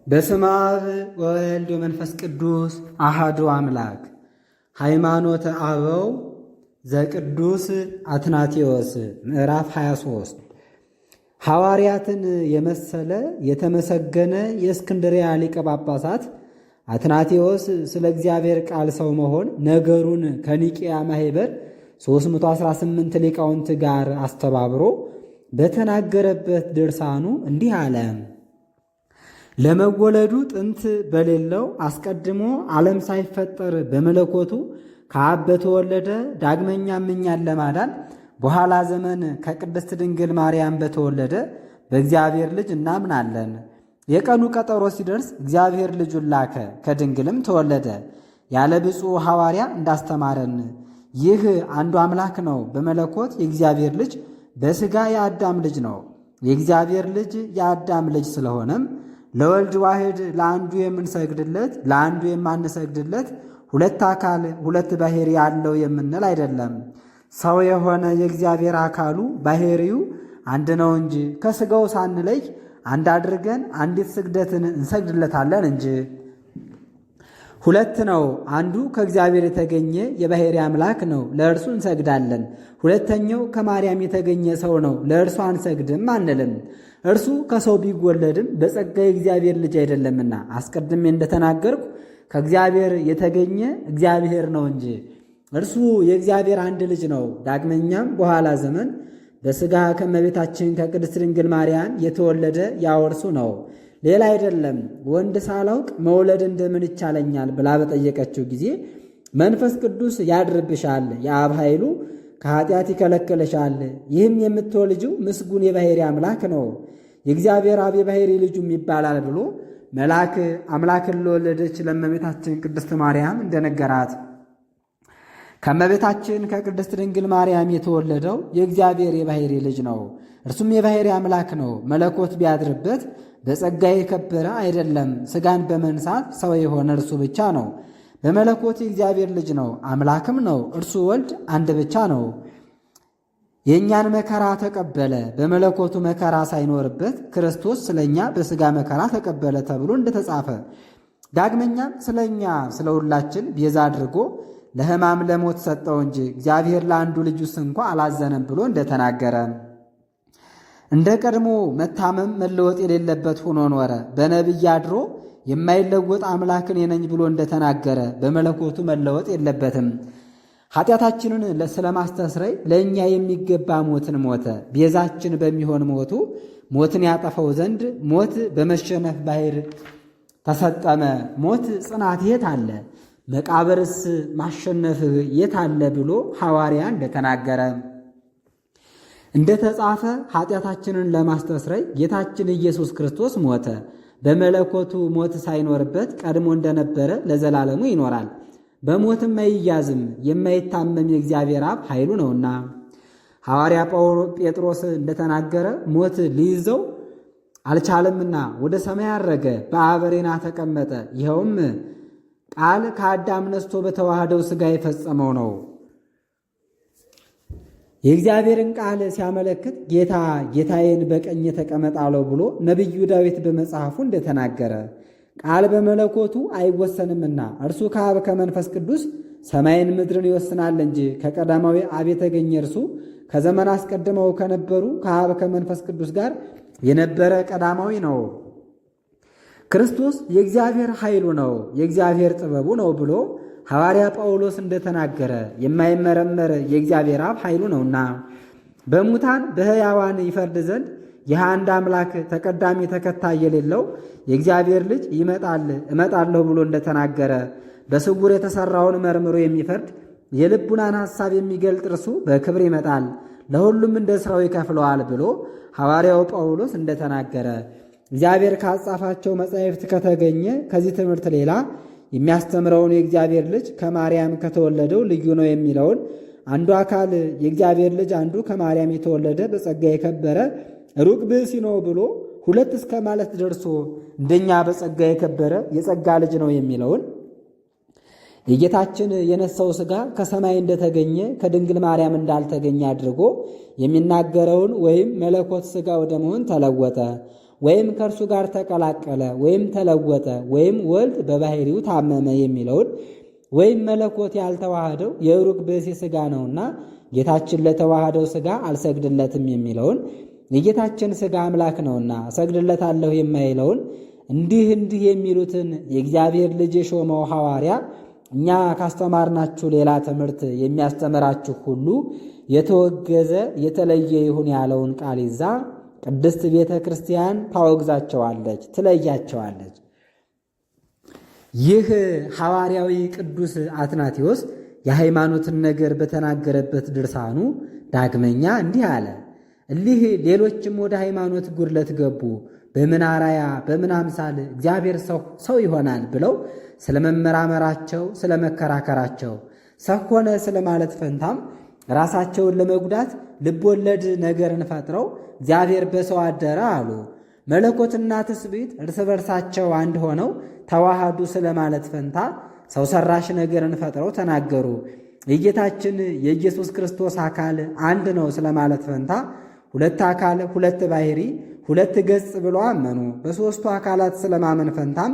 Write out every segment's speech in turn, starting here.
በስመ አብ ወወልድ ወመንፈስ ቅዱስ አሐዱ አምላክ። ሃይማኖተ አበው ዘቅዱስ አትናቴዎስ ምዕራፍ 23 ሐዋርያትን የመሰለ የተመሰገነ የእስክንድርያ ሊቀ ጳጳሳት አትናቴዎስ ስለ እግዚአብሔር ቃል ሰው መሆን ነገሩን ከኒቅያ ማኅበር 318 ሊቃውንት ጋር አስተባብሮ በተናገረበት ድርሳኑ እንዲህ አለ። ለመወለዱ ጥንት በሌለው አስቀድሞ ዓለም ሳይፈጠር በመለኮቱ ከአብ በተወለደ ዳግመኛም እኛን ለማዳን በኋላ ዘመን ከቅድስት ድንግል ማርያም በተወለደ በእግዚአብሔር ልጅ እናምናለን። የቀኑ ቀጠሮ ሲደርስ እግዚአብሔር ልጁን ላከ፣ ከድንግልም ተወለደ። ያለ ብፁዕ ሐዋርያ እንዳስተማረን ይህ አንዱ አምላክ ነው። በመለኮት የእግዚአብሔር ልጅ፣ በሥጋ የአዳም ልጅ ነው። የእግዚአብሔር ልጅ የአዳም ልጅ ስለሆነም ለወልድ ዋሕድ ለአንዱ የምንሰግድለት ለአንዱ የማንሰግድለት ሁለት አካል ሁለት ባሕሪ ያለው የምንል አይደለም። ሰው የሆነ የእግዚአብሔር አካሉ ባሕሪው አንድ ነው እንጂ ከሥጋው ሳንለይ አንድ አድርገን አንዲት ስግደትን እንሰግድለታለን እንጂ። ሁለት ነው። አንዱ ከእግዚአብሔር የተገኘ የባሕሪ አምላክ ነው፣ ለእርሱ እንሰግዳለን። ሁለተኛው ከማርያም የተገኘ ሰው ነው፣ ለእርሱ አንሰግድም አንልም። እርሱ ከሰው ቢወለድም በጸጋ የእግዚአብሔር ልጅ አይደለምና አስቀድሜ እንደተናገርኩ ከእግዚአብሔር የተገኘ እግዚአብሔር ነው እንጂ። እርሱ የእግዚአብሔር አንድ ልጅ ነው። ዳግመኛም በኋላ ዘመን በሥጋ ከእመቤታችን ከቅድስት ድንግል ማርያም የተወለደ ያው እርሱ ነው፣ ሌላ አይደለም። ወንድ ሳላውቅ መውለድ እንደምን ይቻለኛል ብላ በጠየቀችው ጊዜ መንፈስ ቅዱስ ያድርብሻል፣ የአብ ኃይሉ ከኃጢአት ይከለክልሻል። ይህም የምትወልጂው ምስጉን የባሕሪ አምላክ ነው፣ የእግዚአብሔር አብ የባሕሪ ልጁም ይባላል ብሎ መልአክ አምላክን ለወለደች ለእመቤታችን ቅድስት ማርያም እንደነገራት። ከእመቤታችን ከቅድስት ድንግል ማርያም የተወለደው የእግዚአብሔር የባሕሪ ልጅ ነው። እርሱም የባሕሪ አምላክ ነው። መለኮት ቢያድርበት በጸጋ የከበረ አይደለም። ሥጋን በመንሳት ሰው የሆነ እርሱ ብቻ ነው። በመለኮት የእግዚአብሔር ልጅ ነው፣ አምላክም ነው። እርሱ ወልድ አንድ ብቻ ነው። የእኛን መከራ ተቀበለ። በመለኮቱ መከራ ሳይኖርበት ክርስቶስ ስለ እኛ በሥጋ መከራ ተቀበለ ተብሎ እንደተጻፈ፣ ዳግመኛም ስለ እኛ ስለ ሁላችን ቤዛ አድርጎ ለሕማም ለሞት ሰጠው እንጂ እግዚአብሔር ለአንዱ ልጁስ እንኳ አላዘነም ብሎ እንደተናገረ፣ እንደ ቀድሞ መታመም መለወጥ የሌለበት ሆኖ ኖረ። በነቢይ አድሮ የማይለወጥ አምላክን የነኝ ብሎ እንደተናገረ በመለኮቱ መለወጥ የለበትም። ኃጢአታችንን ስለማስተስረይ ለእኛ የሚገባ ሞትን ሞተ። ቤዛችን በሚሆን ሞቱ ሞትን ያጠፈው ዘንድ ሞት በመሸነፍ ባሕር ተሰጠመ። ሞት ጽናት የት አለ? መቃብርስ ማሸነፍ የት አለ ብሎ ሐዋርያ እንደተናገረ እንደተጻፈ ኃጢአታችንን ለማስተስረይ ጌታችን ኢየሱስ ክርስቶስ ሞተ። በመለኮቱ ሞት ሳይኖርበት ቀድሞ እንደነበረ ለዘላለሙ ይኖራል። በሞትም አይያዝም፣ የማይታመም የእግዚአብሔር አብ ኃይሉ ነውና። ሐዋርያ ጴጥሮስ እንደተናገረ ሞት ሊይዘው አልቻለምና ወደ ሰማይ አረገ፣ በአብ ሬና ተቀመጠ። ይኸውም ቃል ከአዳም ነስቶ በተዋህደው ሥጋ የፈጸመው ነው። የእግዚአብሔርን ቃል ሲያመለክት ጌታ ጌታዬን በቀኝ ተቀመጥ አለው ብሎ ነቢዩ ዳዊት በመጽሐፉ እንደተናገረ ቃል በመለኮቱ አይወሰንምና እርሱ ከአብ ከመንፈስ ቅዱስ ሰማይን ምድርን ይወስናል እንጂ ከቀዳማዊ አብ የተገኘ እርሱ ከዘመን አስቀድመው ከነበሩ ከአብ ከመንፈስ ቅዱስ ጋር የነበረ ቀዳማዊ ነው። ክርስቶስ የእግዚአብሔር ኃይሉ ነው፣ የእግዚአብሔር ጥበቡ ነው ብሎ ሐዋርያ ጳውሎስ እንደተናገረ የማይመረመር የእግዚአብሔር አብ ኃይሉ ነውና በሙታን በሕያዋን ይፈርድ ዘንድ ይህ አንድ አምላክ ተቀዳሚ ተከታይ የሌለው የእግዚአብሔር ልጅ ይመጣል እመጣለሁ ብሎ እንደተናገረ በስውር የተሠራውን መርምሮ የሚፈርድ የልቡናን ሐሳብ የሚገልጥ እርሱ በክብር ይመጣል፣ ለሁሉም እንደ ሥራው ይከፍለዋል ብሎ ሐዋርያው ጳውሎስ እንደተናገረ እግዚአብሔር ካጻፋቸው መጻሕፍት ከተገኘ ከዚህ ትምህርት ሌላ የሚያስተምረውን የእግዚአብሔር ልጅ ከማርያም ከተወለደው ልዩ ነው የሚለውን አንዱ አካል የእግዚአብሔር ልጅ አንዱ ከማርያም የተወለደ በጸጋ የከበረ ሩቅ ብእሲ ነው ብሎ ሁለት እስከ ማለት ደርሶ እንደኛ በጸጋ የከበረ የጸጋ ልጅ ነው የሚለውን የጌታችን የነሳው ሥጋ ከሰማይ እንደተገኘ ከድንግል ማርያም እንዳልተገኘ አድርጎ የሚናገረውን ወይም መለኮት ሥጋ ወደ መሆን ተለወጠ። ወይም ከእርሱ ጋር ተቀላቀለ ወይም ተለወጠ ወይም ወልድ በባሕሪው ታመመ የሚለውን ወይም መለኮት ያልተዋሃደው የሩቅ ብእሲ ሥጋ ነውና ጌታችን ለተዋሃደው ሥጋ አልሰግድለትም የሚለውን የጌታችን ሥጋ አምላክ ነውና እሰግድለታለሁ የማይለውን እንዲህ የሚሉትን የእግዚአብሔር ልጅ የሾመው ሐዋርያ እኛ ካስተማርናችሁ ሌላ ትምህርት የሚያስተምራችሁ ሁሉ የተወገዘ የተለየ ይሁን ያለውን ቃል ይዛ ቅድስት ቤተ ክርስቲያን ታወግዛቸዋለች፣ ትለያቸዋለች። ይህ ሐዋርያዊ ቅዱስ አትናቴዎስ የሃይማኖትን ነገር በተናገረበት ድርሳኑ ዳግመኛ እንዲህ አለ። እሊህ ሌሎችም ወደ ሃይማኖት ጉድለት ገቡ፣ በምን አራያ በምን አምሳል እግዚአብሔር ሰው ይሆናል ብለው ስለ መመራመራቸው ስለ መከራከራቸው ሰው ሆነ ስለ ማለት ፈንታም ራሳቸውን ለመጉዳት ልቦለድ ነገርን ፈጥረው እግዚአብሔር በሰው አደረ አሉ። መለኮትና ትስብእት እርስ በርሳቸው አንድ ሆነው ተዋሃዱ ስለ ማለት ፈንታ ሰው ሰራሽ ነገርን ፈጥረው ተናገሩ። የጌታችን የኢየሱስ ክርስቶስ አካል አንድ ነው ስለ ማለት ፈንታ ሁለት አካል ሁለት ባሕሪ ሁለት ገጽ ብለው አመኑ። በሦስቱ አካላት ስለማመን ፈንታም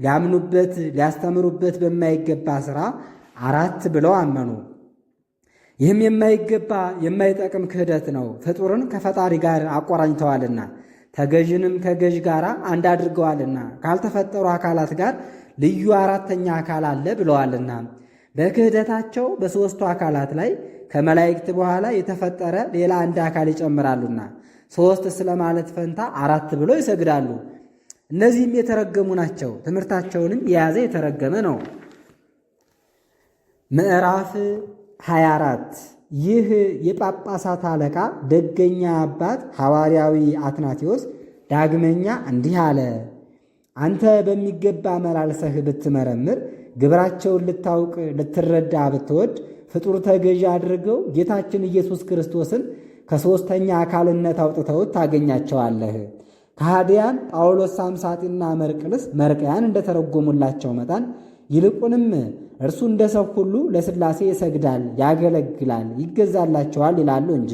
ሊያምኑበት ሊያስተምሩበት በማይገባ ሥራ አራት ብለው አመኑ። ይህም የማይገባ የማይጠቅም ክህደት ነው። ፍጡርን ከፈጣሪ ጋር አቆራኝተዋልና ተገዥንም ከገዥ ጋር አንድ አድርገዋልና ካልተፈጠሩ አካላት ጋር ልዩ አራተኛ አካል አለ ብለዋልና በክህደታቸው በሦስቱ አካላት ላይ ከመላእክት በኋላ የተፈጠረ ሌላ አንድ አካል ይጨምራሉና ሦስት ስለማለት ፈንታ አራት ብለው ይሰግዳሉ። እነዚህም የተረገሙ ናቸው። ትምህርታቸውንም የያዘ የተረገመ ነው። ምዕራፍ 24 ይህ የጳጳሳት አለቃ ደገኛ አባት ሐዋርያዊ አትናቴዎስ ዳግመኛ እንዲህ አለ። አንተ በሚገባ መላልሰህ ብትመረምር ግብራቸውን ልታውቅ ልትረዳ ብትወድ ፍጡር ተገዢ አድርገው ጌታችን ኢየሱስ ክርስቶስን ከሦስተኛ አካልነት አውጥተውት ታገኛቸዋለህ። ከሃዲያን ጳውሎስ ሳምሳጢና መርቅያን እንደተረጎሙላቸው መጠን ይልቁንም እርሱ እንደ ሰው ሁሉ ለሥላሴ ይሰግዳል፣ ያገለግላል፣ ይገዛላቸዋል ይላሉ እንጂ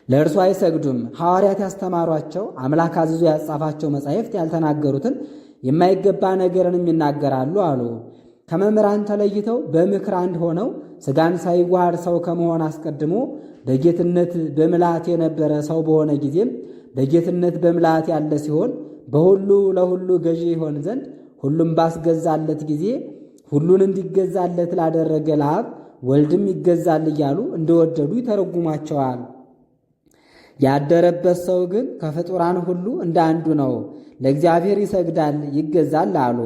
ለእርሱ አይሰግዱም። ሐዋርያት ያስተማሯቸው አምላክ አዝዞ ያጻፋቸው መጻሕፍት ያልተናገሩትን የማይገባ ነገርንም ይናገራሉ አሉ። ከመምህራን ተለይተው በምክር አንድ ሆነው ሥጋን ሳይዋሃድ ሰው ከመሆን አስቀድሞ በጌትነት በምልአት የነበረ ሰው በሆነ ጊዜም በጌትነት በምልአት ያለ ሲሆን በሁሉ ለሁሉ ገዢ ይሆን ዘንድ ሁሉም ባስገዛለት ጊዜ ሁሉን እንዲገዛለት ላደረገ ለአብ ወልድም ይገዛል እያሉ እንደወደዱ ይተረጉማቸዋል። ያደረበት ሰው ግን ከፍጡራን ሁሉ እንደ አንዱ ነው፣ ለእግዚአብሔር ይሰግዳል ይገዛል አሉ።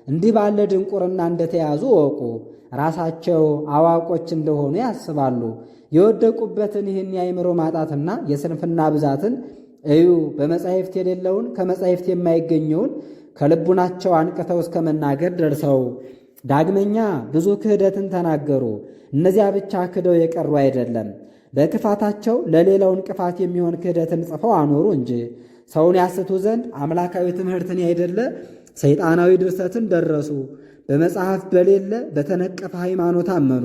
እንዲህ ባለ ድንቁርና እንደተያዙ ወቁ። ራሳቸው አዋቆች እንደሆኑ ያስባሉ። የወደቁበትን ይህን የአእምሮ ማጣትና የስንፍና ብዛትን እዩ። በመጻሕፍት የሌለውን ከመጻሕፍት የማይገኘውን ከልቡናቸው አንቅተው እስከ መናገር ደርሰው ዳግመኛ ብዙ ክህደትን ተናገሩ። እነዚያ ብቻ ክደው የቀሩ አይደለም፣ በክፋታቸው ለሌላው እንቅፋት የሚሆን ክህደትን ጽፈው አኖሩ እንጂ ሰውን ያስቱ ዘንድ አምላካዊ ትምህርትን ያይደለ ሰይጣናዊ ድርሰትን ደረሱ። በመጽሐፍ በሌለ በተነቀፈ ሃይማኖት አመኑ።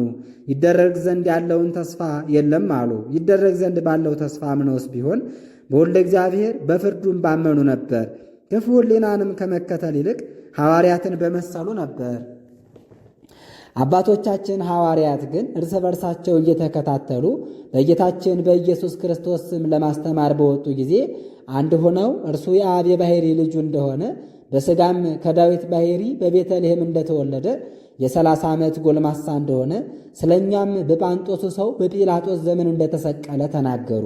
ይደረግ ዘንድ ያለውን ተስፋ የለም አሉ። ይደረግ ዘንድ ባለው ተስፋ አምነውስ ቢሆን በወልደ እግዚአብሔር በፍርዱም ባመኑ ነበር። ክፉ ሕሊናንም ከመከተል ይልቅ ሐዋርያትን በመሰሉ ነበር። አባቶቻችን ሐዋርያት ግን እርስ በርሳቸው እየተከታተሉ በጌታችን በኢየሱስ ክርስቶስ ስም ለማስተማር በወጡ ጊዜ አንድ ሆነው እርሱ የአብ የባሕሪ ልጁ እንደሆነ በሥጋም ከዳዊት ባሕሪ በቤተልሔም እንደተወለደ የ30 ዓመት ጎልማሳ እንደሆነ ስለ እኛም በጳንጦሱ ሰው በጲላጦስ ዘመን እንደተሰቀለ ተናገሩ።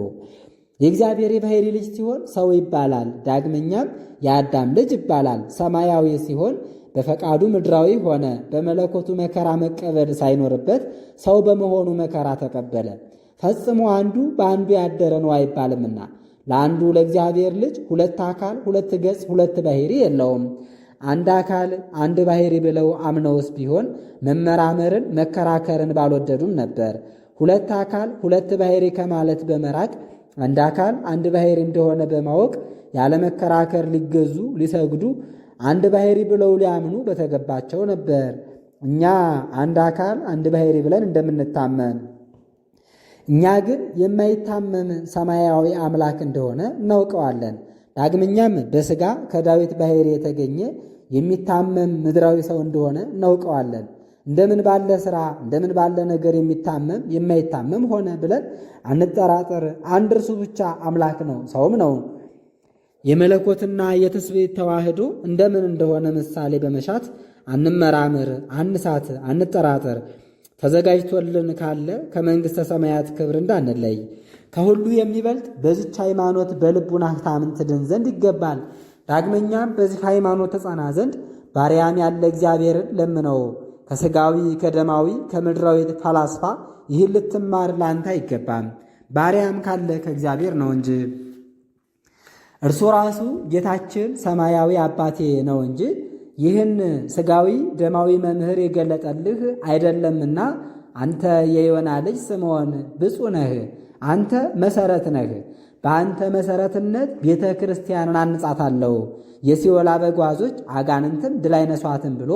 የእግዚአብሔር የባሕሪ ልጅ ሲሆን ሰው ይባላል። ዳግመኛም የአዳም ልጅ ይባላል። ሰማያዊ ሲሆን በፈቃዱ ምድራዊ ሆነ። በመለኮቱ መከራ መቀበል ሳይኖርበት ሰው በመሆኑ መከራ ተቀበለ። ፈጽሞ አንዱ በአንዱ ያደረ ነው አይባልምና ለአንዱ ለእግዚአብሔር ልጅ ሁለት አካል ሁለት ገጽ ሁለት ባሕሪ የለውም። አንድ አካል አንድ ባሕሪ ብለው አምነውስ ቢሆን መመራመርን መከራከርን ባልወደዱም ነበር። ሁለት አካል ሁለት ባሕሪ ከማለት በመራቅ አንድ አካል አንድ ባሕሪ እንደሆነ በማወቅ ያለ መከራከር ሊገዙ ሊሰግዱ አንድ ባሕሪ ብለው ሊያምኑ በተገባቸው ነበር። እኛ አንድ አካል አንድ ባሕሪ ብለን እንደምንታመን እኛ ግን የማይታመም ሰማያዊ አምላክ እንደሆነ እናውቀዋለን። ዳግመኛም በሥጋ ከዳዊት ባሕርይ የተገኘ የሚታመም ምድራዊ ሰው እንደሆነ እናውቀዋለን። እንደምን ባለ ሥራ እንደምን ባለ ነገር የሚታመም የማይታመም ሆነ ብለን አንጠራጠር። አንድ እርሱ ብቻ አምላክ ነው፣ ሰውም ነው። የመለኮትና የትስብእት ተዋህዶ እንደምን እንደሆነ ምሳሌ በመሻት አንመራምር፣ አንሳት፣ አንጠራጠር። ተዘጋጅቶልን ካለ ከመንግሥተ ሰማያት ክብር እንዳንለይ ከሁሉ የሚበልጥ በዚች ሃይማኖት በልቡናህ ታምን ትድን ዘንድ ይገባል። ዳግመኛም በዚህ ሃይማኖት ተጸና ዘንድ ባሪያም ያለ እግዚአብሔርን ለምነው። ከሥጋዊ ከደማዊ ከምድራዊ ፈላስፋ ይህን ልትማር ላንተ አይገባም። ባሪያም ካለ ከእግዚአብሔር ነው እንጂ እርሱ ራሱ ጌታችን ሰማያዊ አባቴ ነው እንጂ ይህን ሥጋዊ ደማዊ መምህር የገለጠልህ አይደለምና አንተ የዮና ልጅ ስምዖን ብፁዕ ነህ። አንተ መሠረት ነህ። በአንተ መሠረትነት ቤተ ክርስቲያንን አንጻታለሁ፣ የሲኦል አበጓዞች አጋንንትም ድል አይነሷትም ብሎ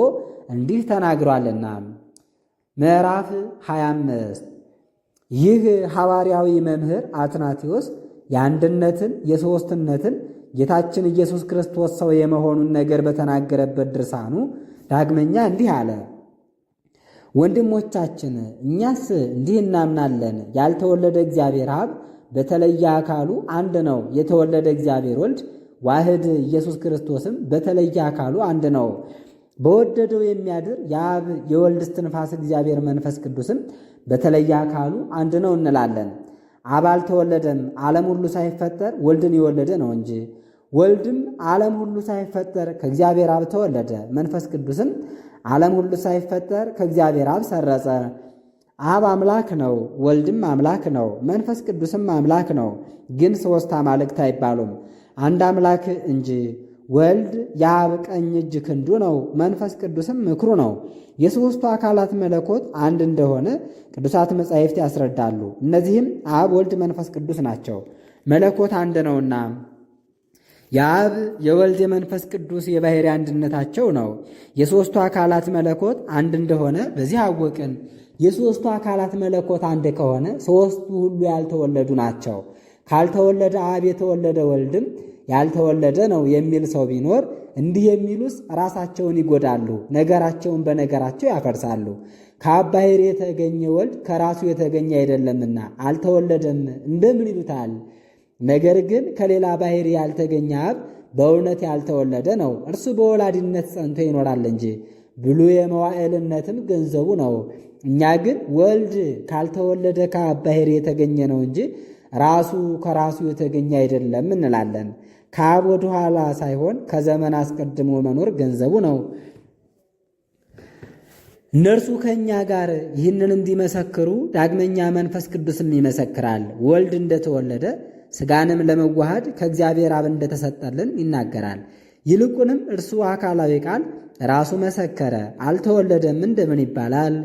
እንዲህ ተናግሯልና። ምዕራፍ 25 ይህ ሐዋርያዊ መምህር አትናቴዎስ የአንድነትን የሦስትነትን ጌታችን ኢየሱስ ክርስቶስ ሰው የመሆኑን ነገር በተናገረበት ድርሳኑ ዳግመኛ እንዲህ አለ። ወንድሞቻችን እኛስ እንዲህ እናምናለን። ያልተወለደ እግዚአብሔር አብ በተለየ አካሉ አንድ ነው። የተወለደ እግዚአብሔር ወልድ ዋህድ ኢየሱስ ክርስቶስም በተለየ አካሉ አንድ ነው። በወደደው የሚያድር የአብ የወልድ እስትንፋስ እግዚአብሔር መንፈስ ቅዱስም በተለየ አካሉ አንድ ነው እንላለን። አብ አልተወለደም፣ ዓለም ሁሉ ሳይፈጠር ወልድን የወለደ ነው እንጂ። ወልድም ዓለም ሁሉ ሳይፈጠር ከእግዚአብሔር አብ ተወለደ። መንፈስ ቅዱስም ዓለም ሁሉ ሳይፈጠር ከእግዚአብሔር አብ ሰረጸ። አብ አምላክ ነው፣ ወልድም አምላክ ነው፣ መንፈስ ቅዱስም አምላክ ነው። ግን ሦስት አማልክት አይባሉም፣ አንድ አምላክ እንጂ። ወልድ የአብ ቀኝ እጅ ክንዱ ነው፣ መንፈስ ቅዱስም ምክሩ ነው። የሦስቱ አካላት መለኮት አንድ እንደሆነ ቅዱሳት መጻሕፍት ያስረዳሉ። እነዚህም አብ፣ ወልድ፣ መንፈስ ቅዱስ ናቸው። መለኮት አንድ ነውና የአብ የወልድ የመንፈስ ቅዱስ የባሕርይ አንድነታቸው ነው። የሦስቱ አካላት መለኮት አንድ እንደሆነ በዚህ አወቅን። የሦስቱ አካላት መለኮት አንድ ከሆነ ሦስቱ ሁሉ ያልተወለዱ ናቸው። ካልተወለደ አብ የተወለደ ወልድም ያልተወለደ ነው የሚል ሰው ቢኖር እንዲህ የሚሉስ ራሳቸውን ይጎዳሉ፣ ነገራቸውን በነገራቸው ያፈርሳሉ። ከአብ ባሕርይ የተገኘ ወልድ ከራሱ የተገኘ አይደለምና አልተወለደም እንደምን ይሉታል? ነገር ግን ከሌላ ባሕርይ ያልተገኘ አብ በእውነት ያልተወለደ ነው። እርሱ በወላዲነት ጸንቶ ይኖራል እንጂ ብሉየ መዋዕልነትም ገንዘቡ ነው። እኛ ግን ወልድ ካልተወለደ ከአብ ባሕርይ የተገኘ ነው እንጂ ራሱ ከራሱ የተገኘ አይደለም እንላለን። ከአብ ወደ ኋላ ሳይሆን ከዘመን አስቀድሞ መኖር ገንዘቡ ነው። እነርሱ ከእኛ ጋር ይህንን እንዲመሰክሩ ዳግመኛ መንፈስ ቅዱስም ይመሰክራል። ወልድ እንደተወለደ ሥጋንም ለመዋሃድ ከእግዚአብሔር አብ እንደተሰጠልን ይናገራል። ይልቁንም እርሱ አካላዊ ቃል ራሱ መሰከረ። አልተወለደም እንደምን ይባላል?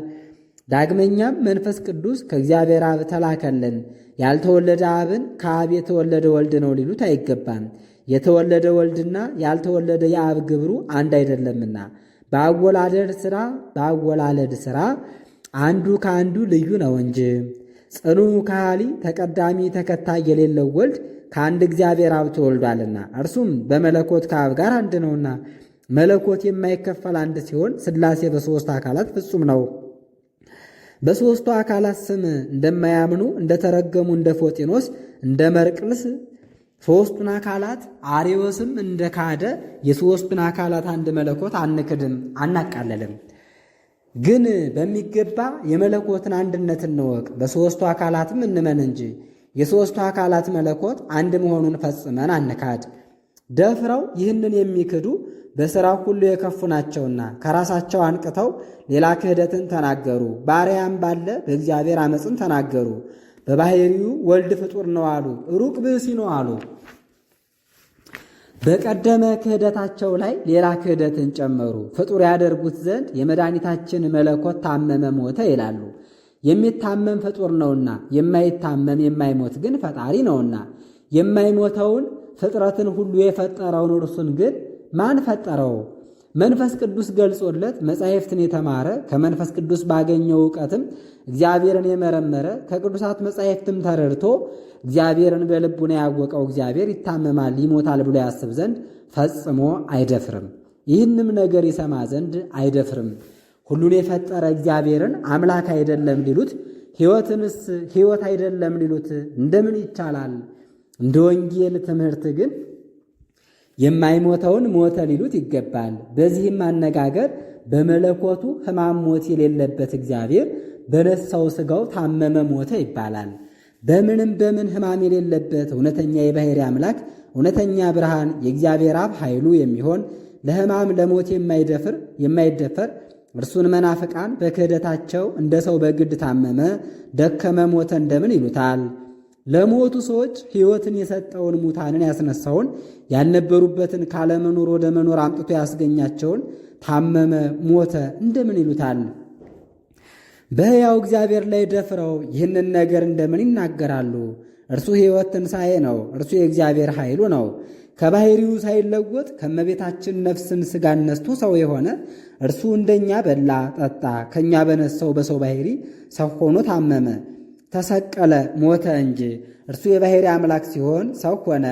ዳግመኛም መንፈስ ቅዱስ ከእግዚአብሔር አብ ተላከልን። ያልተወለደ አብን ከአብ የተወለደ ወልድ ነው ሊሉት አይገባም። የተወለደ ወልድና ያልተወለደ የአብ ግብሩ አንድ አይደለምና በአወላለድ ሥራ አንዱ ከአንዱ ልዩ ነው እንጂ። ጽኑ ከሃሊ ተቀዳሚ ተከታይ የሌለው ወልድ ከአንድ እግዚአብሔር አብ ተወልዷልና እርሱም በመለኮት ከአብ ጋር አንድ ነውና። መለኮት የማይከፈል አንድ ሲሆን ሥላሴ በሦስት አካላት ፍጹም ነው። በሦስቱ አካላት ስም እንደማያምኑ እንደተረገሙ እንደ ፎጢኖስ እንደ መርቅልስ ሦስቱን አካላት አርዮስም እንደ ካደ የሦስቱን አካላት አንድ መለኮት አንክድም አናቃለልም። ግን በሚገባ የመለኮትን አንድነት እንወቅ፣ በሦስቱ አካላትም እንመን እንጂ የሦስቱ አካላት መለኮት አንድ መሆኑን ፈጽመን አንካድ። ደፍረው ይህንን የሚክዱ በሥራው ሁሉ የከፉ ናቸውና ከራሳቸው አንቅተው ሌላ ክህደትን ተናገሩ። በአርያም ባለ በእግዚአብሔር ዓመፅን ተናገሩ። በባሕርዩ ወልድ ፍጡር ነው አሉ፣ ሩቅ ብእሲ ነው አሉ። በቀደመ ክህደታቸው ላይ ሌላ ክህደትን ጨመሩ። ፍጡር ያደርጉት ዘንድ የመድኃኒታችን መለኮት ታመመ ሞተ ይላሉ። የሚታመም ፍጡር ነውና፣ የማይታመም የማይሞት ግን ፈጣሪ ነውና። የማይሞተውን ፍጥረትን ሁሉ የፈጠረውን እርሱን ግን ማን ፈጠረው? መንፈስ ቅዱስ ገልጾለት መጻሕፍትን የተማረ ከመንፈስ ቅዱስ ባገኘው ዕውቀትም እግዚአብሔርን የመረመረ ከቅዱሳት መጻሕፍትም ተረድቶ እግዚአብሔርን በልቡና ያወቀው እግዚአብሔር ይታመማል፣ ይሞታል ብሎ ያስብ ዘንድ ፈጽሞ አይደፍርም። ይህንም ነገር ይሰማ ዘንድ አይደፍርም። ሁሉን የፈጠረ እግዚአብሔርን አምላክ አይደለም ሊሉት፣ ሕይወትንስ ሕይወት አይደለም ሊሉት እንደምን ይቻላል? እንደ ወንጌል ትምህርት ግን የማይሞተውን ሞተ ሊሉት ይገባል። በዚህም አነጋገር በመለኮቱ ሕማም ሞት የሌለበት እግዚአብሔር በነሳው ሥጋው ታመመ ሞተ ይባላል። በምን ሕማም የሌለበት እውነተኛ የባሕርይ አምላክ እውነተኛ ብርሃን የእግዚአብሔር አብ ኃይሉ የሚሆን ለሕማም ለሞት የማይደፈር እርሱን መናፍቃን በክህደታቸው እንደ ሰው በግድ ታመመ፣ ደከመ፣ ሞተ እንደምን ይሉታል? ለሞቱ ሰዎች ሕይወትን የሰጠውን ሙታንን ያስነሳውን ያልነበሩበትን ካለመኖር ወደ መኖር አምጥቶ ያስገኛቸውን ታመመ፣ ሞተ እንደምን ይሉታል? በሕያው እግዚአብሔር ላይ ደፍረው ይህንን ነገር እንደምን ይናገራሉ? እርሱ ሕይወት ትንሣኤ ነው። እርሱ የእግዚአብሔር ኃይሉ ነው። ከባሕሪው ሳይለወጥ ከመቤታችን ነፍስን ሥጋን ነስቶ ሰው የሆነ እርሱ እንደኛ በላ ጠጣ። ከእኛ በነሳው በሰው ባሕሪ ሰው ሆኖ ታመመ፣ ተሰቀለ፣ ሞተ እንጂ እርሱ የባሕርይ አምላክ ሲሆን ሰው ሆነ።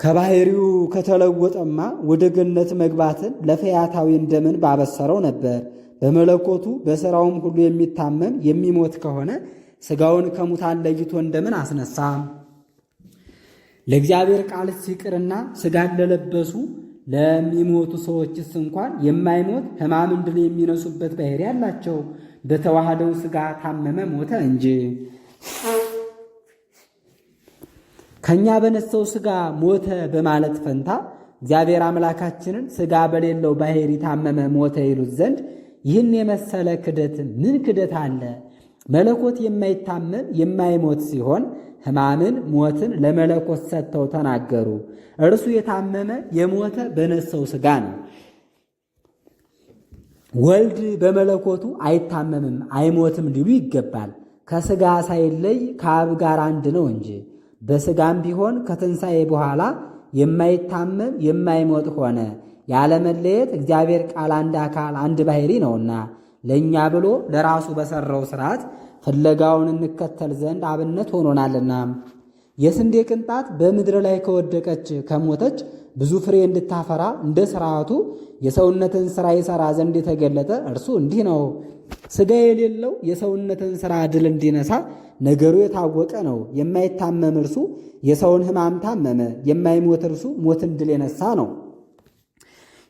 ከባሕሪው ከተለወጠማ ወደ ገነት መግባትን ለፈያታዊ እንደምን ባበሰረው ነበር። በመለኮቱ በሥራውም ሁሉ የሚታመም የሚሞት ከሆነ ሥጋውን ከሙታን ለይቶ እንደምን አስነሳ? ለእግዚአብሔር ቃልስ ይቅርና ሥጋን ለለበሱ ለሚሞቱ ሰዎችስ እንኳን የማይሞት ሕማምን ድል የሚነሱበት ባሕርይ አላቸው። በተዋህደው ሥጋ ታመመ፣ ሞተ እንጂ ከእኛ በነሳው ሥጋ ሞተ በማለት ፈንታ እግዚአብሔር አምላካችንን ሥጋ በሌለው ባሕርይ ታመመ፣ ሞተ ይሉት ዘንድ ይህን የመሰለ ክደት ምን ክደት አለ? መለኮት የማይታመም የማይሞት ሲሆን ሕማምን ሞትን ለመለኮት ሰጥተው ተናገሩ። እርሱ የታመመ የሞተ በነሳው ሥጋ ነው። ወልድ በመለኮቱ አይታመምም አይሞትም ሊሉ ይገባል። ከሥጋ ሳይለይ ከአብ ጋር አንድ ነው እንጂ በሥጋም ቢሆን ከትንሣኤ በኋላ የማይታመም የማይሞት ሆነ። ያለመለየት እግዚአብሔር ቃል አንድ አካል አንድ ባሕርይ ነውና ለእኛ ብሎ ለራሱ በሠራው ሥርዓት ፍለጋውን እንከተል ዘንድ አብነት ሆኖናልና። የስንዴ ቅንጣት በምድር ላይ ከወደቀች ከሞተች ብዙ ፍሬ እንድታፈራ እንደ ሥርዓቱ የሰውነትን ሥራ ይሠራ ዘንድ የተገለጠ እርሱ እንዲህ ነው። ሥጋ የሌለው የሰውነትን ሥራ ድል እንዲነሳ ነገሩ የታወቀ ነው። የማይታመም እርሱ የሰውን ሕማም ታመመ፣ የማይሞት እርሱ ሞትን ድል የነሳ ነው።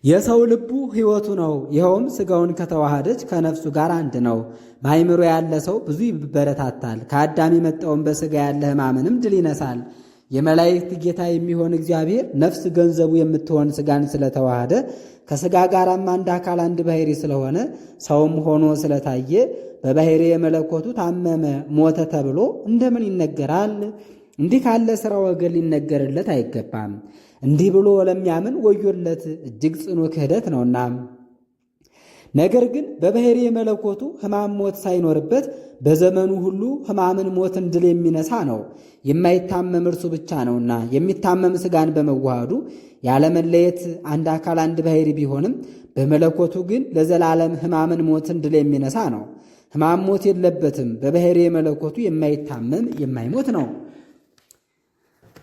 የሰው ልቡ ሕይወቱ ነው። ይኸውም ሥጋውን ከተዋሃደች ከነፍሱ ጋር አንድ ነው። በአይምሮ ያለ ሰው ብዙ ይበረታታል። ከአዳም የመጣውን በሥጋ ያለ ሕማምንም ድል ይነሳል። የመላእክት ጌታ የሚሆን እግዚአብሔር ነፍስ ገንዘቡ የምትሆን ሥጋን ስለተዋሃደ ከሥጋ ጋራም አንድ አካል አንድ ባሕርይ ስለሆነ ሰውም ሆኖ ስለታየ በባሕርይ የመለኮቱ ታመመ ሞተ ተብሎ እንደምን ይነገራል? እንዲህ ካለ ሥራ ወገን ሊነገርለት አይገባም። እንዲህ ብሎ ለሚያምን ወዮለት፣ እጅግ ጽኑ ክህደት ነውና። ነገር ግን በባሕርይ መለኮቱ ሕማም ሞት ሳይኖርበት በዘመኑ ሁሉ ሕማምን ሞትን ድል የሚነሳ ነው። የማይታመም እርሱ ብቻ ነውና የሚታመም ሥጋን በመዋሃዱ ያለመለየት አንድ አካል አንድ ባሕርይ ቢሆንም በመለኮቱ ግን ለዘላለም ሕማምን ሞትን ድል የሚነሳ ነው። ሕማም ሞት የለበትም። በባሕርይ መለኮቱ የማይታመም የማይሞት ነው።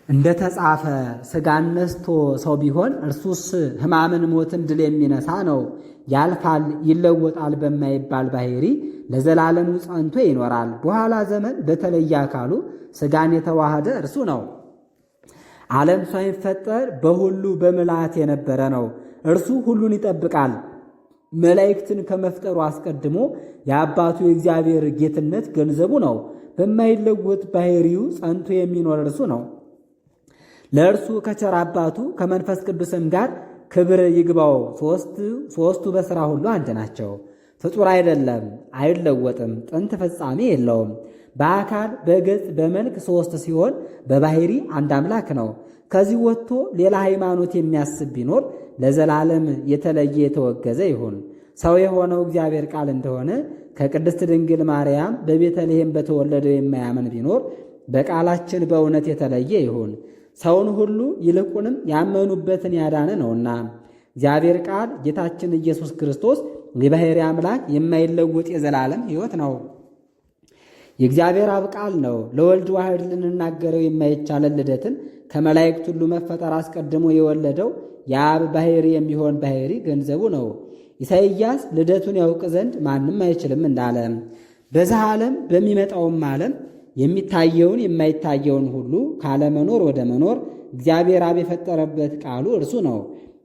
እንደ ተጻፈ ሥጋን ነስቶ ሰው ቢሆን እርሱስ ሕማምን ሞትን ድል የሚነሳ ነው። ያልፋል ይለወጣል በማይባል ባሕርይ ለዘላለሙ ጸንቶ ይኖራል። በኋላ ዘመን በተለየ አካሉ ሥጋን የተዋሃደ እርሱ ነው። ዓለም ሳይፈጠር በሁሉ በምልአት የነበረ ነው። እርሱ ሁሉን ይጠብቃል። መላእክትን ከመፍጠሩ አስቀድሞ የአባቱ የእግዚአብሔር ጌትነት ገንዘቡ ነው። በማይለወጥ ባሕርዩ ጸንቶ የሚኖር እርሱ ነው። ለእርሱ ከቸር አባቱ ከመንፈስ ቅዱስም ጋር ክብር ይግባው። ሦስቱ በሥራ ሁሉ አንድ ናቸው። ፍጡር አይደለም፣ አይለወጥም፣ ጥንት ፍጻሜ የለውም። በአካል በገጽ በመልክ ሦስት ሲሆን በባሕርይ አንድ አምላክ ነው። ከዚህ ወጥቶ ሌላ ሃይማኖት የሚያስብ ቢኖር ለዘላለም የተለየ የተወገዘ ይሁን። ሰው የሆነው እግዚአብሔር ቃል እንደሆነ ከቅድስት ድንግል ማርያም በቤተልሔም በተወለደው የማያምን ቢኖር በቃላችን በእውነት የተለየ ይሁን። ሰውን ሁሉ ይልቁንም ያመኑበትን ያዳነ ነውና እግዚአብሔር ቃል ጌታችን ኢየሱስ ክርስቶስ የባሕርይ አምላክ የማይለወጥ የዘላለም ሕይወት ነው። የእግዚአብሔር አብ ቃል ነው። ለወልድ ዋሕድ ልንናገረው የማይቻለን ልደትን ከመላእክት ሁሉ መፈጠር አስቀድሞ የወለደው የአብ ባሕርይ የሚሆን ባሕርይ ገንዘቡ ነው። ኢሳይያስ ልደቱን ያውቅ ዘንድ ማንም አይችልም እንዳለ በዚህ ዓለም በሚመጣውም ዓለም የሚታየውን የማይታየውን ሁሉ ካለመኖር ወደ መኖር እግዚአብሔር አብ የፈጠረበት ቃሉ እርሱ ነው።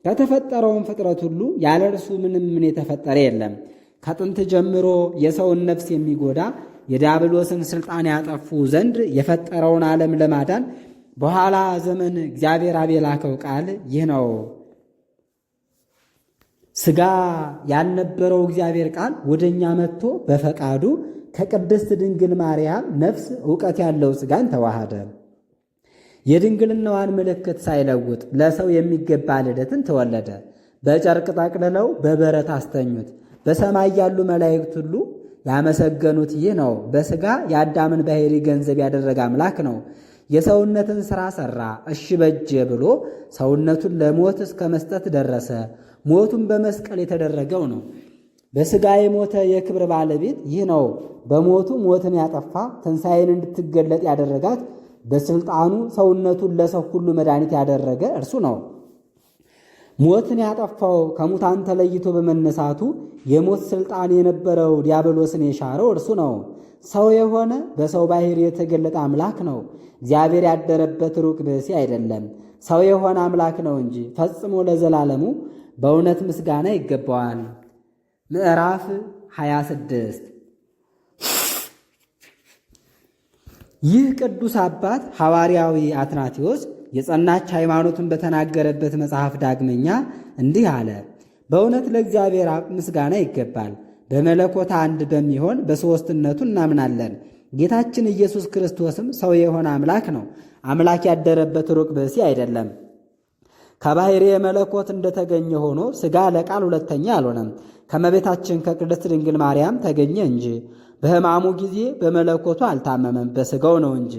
ከተፈጠረውን ፍጥረት ሁሉ ያለ እርሱ ምን የተፈጠረ የለም። ከጥንት ጀምሮ የሰውን ነፍስ የሚጎዳ የዲያብሎስን ሥልጣን ያጠፉ ዘንድ የፈጠረውን ዓለም ለማዳን በኋላ ዘመን እግዚአብሔር አብ የላከው ቃል ይህ ነው። ሥጋ ያልነበረው እግዚአብሔር ቃል ወደኛ መጥቶ በፈቃዱ ከቅድስት ድንግል ማርያም ነፍስ ዕውቀት ያለው ሥጋን ተዋሃደ። የድንግልናዋን ምልክት ሳይለውጥ ለሰው የሚገባ ልደትን ተወለደ። በጨርቅ ጠቅልለው በበረት አስተኙት። በሰማይ ያሉ መላእክት ሁሉ ያመሰገኑት ይህ ነው። በሥጋ የአዳምን ባሕርይ ገንዘብ ያደረገ አምላክ ነው። የሰውነትን ሥራ ሠራ፣ እሺ በጀ ብሎ ሰውነቱን ለሞት እስከ መስጠት ደረሰ። ሞቱን በመስቀል የተደረገው ነው። በሥጋ የሞተ የክብር ባለቤት ይህ ነው። በሞቱ ሞትን ያጠፋ ትንሣኤን እንድትገለጥ ያደረጋት በሥልጣኑ ሰውነቱን ለሰው ሁሉ መድኃኒት ያደረገ እርሱ ነው። ሞትን ያጠፋው ከሙታን ተለይቶ በመነሳቱ የሞት ሥልጣን የነበረው ዲያብሎስን የሻረው እርሱ ነው። ሰው የሆነ በሰው ባሕርይ የተገለጠ አምላክ ነው። እግዚአብሔር ያደረበት ሩቅ ብእሲ አይደለም፣ ሰው የሆነ አምላክ ነው እንጂ ፈጽሞ ለዘላለሙ በእውነት ምስጋና ይገባዋል። ምዕራፍ 26 ይህ ቅዱስ አባት ሐዋርያዊ አትናቴዎስ የጸናች ሃይማኖትን በተናገረበት መጽሐፍ ዳግመኛ እንዲህ አለ። በእውነት ለእግዚአብሔር አብ ምስጋና ይገባል። በመለኮት አንድ በሚሆን በሦስትነቱ እናምናለን። ጌታችን ኢየሱስ ክርስቶስም ሰው የሆነ አምላክ ነው። አምላክ ያደረበት ሩቅ ብእሲ አይደለም። ከባሕርየ መለኮት እንደተገኘ ሆኖ ሥጋ ለቃል ሁለተኛ አልሆነም። ከመቤታችን ከቅድስት ድንግል ማርያም ተገኘ እንጂ። በሕማሙ ጊዜ በመለኮቱ አልታመመም፣ በሥጋው ነው እንጂ።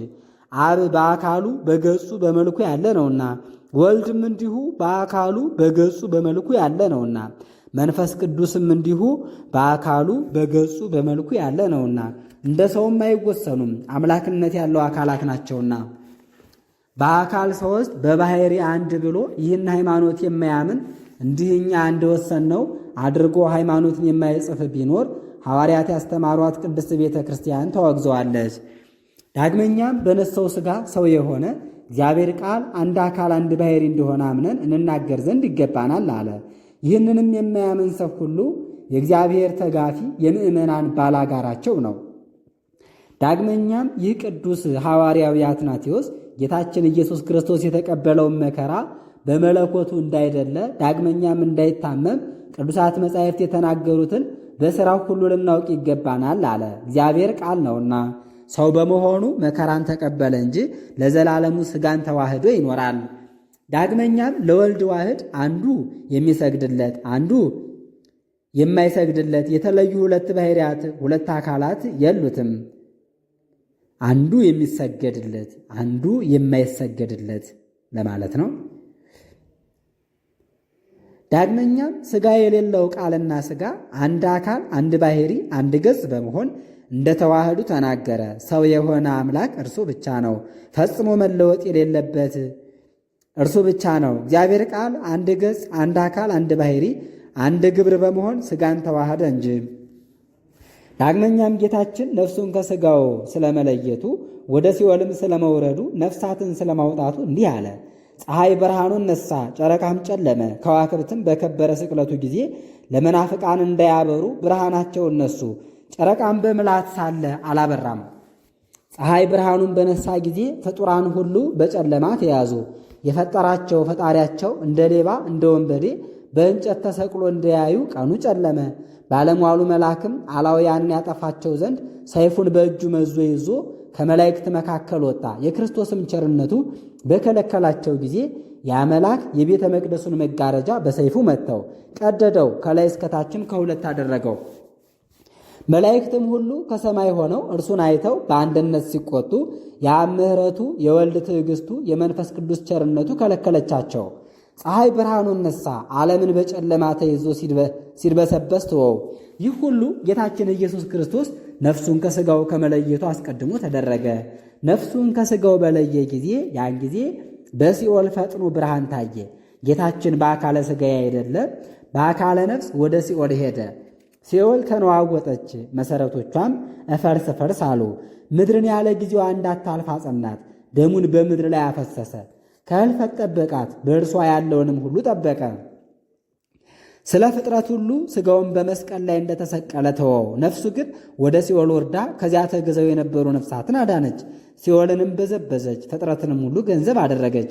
አብ በአካሉ በገጹ በመልኩ ያለ ነውና፣ ወልድም እንዲሁ በአካሉ በገጹ በመልኩ ያለ ነውና፣ መንፈስ ቅዱስም እንዲሁ በአካሉ በገጹ በመልኩ ያለ ነውና፣ እንደ ሰውም አይወሰኑም፣ አምላክነት ያለው አካላት ናቸውና። በአካል ሦስት በባሕርይ አንድ ብሎ ይህን ሃይማኖት የማያምን እንዲህ እኛ እንደወሰንነው አድርጎ ሃይማኖትን የማይጽፍ ቢኖር ሐዋርያት ያስተማሯት ቅድስት ቤተ ክርስቲያን ተወግዘዋለች። ዳግመኛም በነሰው ሥጋ ሰው የሆነ እግዚአብሔር ቃል አንድ አካል አንድ ባሕርይ እንደሆነ አምነን እንናገር ዘንድ ይገባናል አለ። ይህንንም የማያምን ሰው ሁሉ የእግዚአብሔር ተጋፊ የምእመናን ባላጋራቸው ነው። ዳግመኛም ይህ ቅዱስ ሐዋርያዊ አትናቴዎስ ጌታችን ኢየሱስ ክርስቶስ የተቀበለውን መከራ በመለኮቱ እንዳይደለ ዳግመኛም እንዳይታመም ቅዱሳት መጻሕፍት የተናገሩትን በሥራው ሁሉ ልናውቅ ይገባናል አለ። እግዚአብሔር ቃል ነውና ሰው በመሆኑ መከራን ተቀበለ እንጂ ለዘላለሙ ሥጋን ተዋህዶ ይኖራል። ዳግመኛም ለወልድ ዋሕድ አንዱ የሚሰግድለት አንዱ የማይሰግድለት የተለዩ ሁለት ባሕርያት ሁለት አካላት የሉትም። አንዱ የሚሰገድለት አንዱ የማይሰገድለት ለማለት ነው። ዳግመኛም ሥጋ የሌለው ቃልና ሥጋ አንድ አካል አንድ ባሕርይ አንድ ገጽ በመሆን እንደተዋህዱ ተናገረ። ሰው የሆነ አምላክ እርሱ ብቻ ነው፣ ፈጽሞ መለወጥ የሌለበት እርሱ ብቻ ነው። እግዚአብሔር ቃል አንድ ገጽ አንድ አካል አንድ ባሕርይ አንድ ግብር በመሆን ሥጋን ተዋህደ እንጂ። ዳግመኛም ጌታችን ነፍሱን ከሥጋው ስለመለየቱ ወደ ሲኦልም ስለመውረዱ ነፍሳትን ስለማውጣቱ እንዲህ አለ። ፀሐይ ብርሃኑን ነሳ፣ ጨረቃም ጨለመ። ከዋክብትም በከበረ ስቅለቱ ጊዜ ለመናፍቃን እንዳያበሩ ብርሃናቸውን ነሱ። ጨረቃም በምልአት ሳለ አላበራም። ፀሐይ ብርሃኑን በነሳ ጊዜ ፍጡራን ሁሉ በጨለማ ተያዙ። የፈጠራቸው ፈጣሪያቸው እንደ ሌባ እንደ ወንበዴ በእንጨት ተሰቅሎ እንዳያዩ ቀኑ ጨለመ። ባለሟሉ መልአክም አላውያንን ያጠፋቸው ዘንድ ሰይፉን በእጁ መዞ ይዞ ከመላእክት መካከል ወጣ። የክርስቶስም ቸርነቱ በከለከላቸው ጊዜ ያ መልአክ የቤተ መቅደሱን መጋረጃ በሰይፉ መታው፣ ቀደደው፣ ከላይ እስከታችም ከሁለት አደረገው። መላእክትም ሁሉ ከሰማይ ሆነው እርሱን አይተው በአንድነት ሲቆጡ የአብ ምሕረቱ የወልድ ትዕግሥቱ የመንፈስ ቅዱስ ቸርነቱ ከለከለቻቸው። ፀሐይ ብርሃኑን ነሳ፣ ዓለምን በጨለማ ተይዞ ሲድበሰበስ ተወው። ይህ ሁሉ ጌታችን ኢየሱስ ክርስቶስ ነፍሱን ከሥጋው ከመለየቱ አስቀድሞ ተደረገ። ነፍሱን ከሥጋው በለየ ጊዜ ያን ጊዜ በሲኦል ፈጥኖ ብርሃን ታየ። ጌታችን በአካለ ሥጋ አይደለ በአካለ ነፍስ ወደ ሲኦል ሄደ። ሲኦል ተነዋወጠች፣ መሠረቶቿም እፈርስ ፈርስ አሉ። ምድርን ያለ ጊዜዋ እንዳታልፍ አጸናት። ደሙን በምድር ላይ አፈሰሰ። ከሕልፈት ጠበቃት፣ በእርሷ ያለውንም ሁሉ ጠበቀ። ስለ ፍጥረት ሁሉ ሥጋውን በመስቀል ላይ እንደተሰቀለ ተወው። ነፍሱ ግን ወደ ሲኦል ወርዳ ከዚያ ተግዘው የነበሩ ነፍሳትን አዳነች። ሲኦልንም በዘበዘች፣ ፍጥረትንም ሁሉ ገንዘብ አደረገች።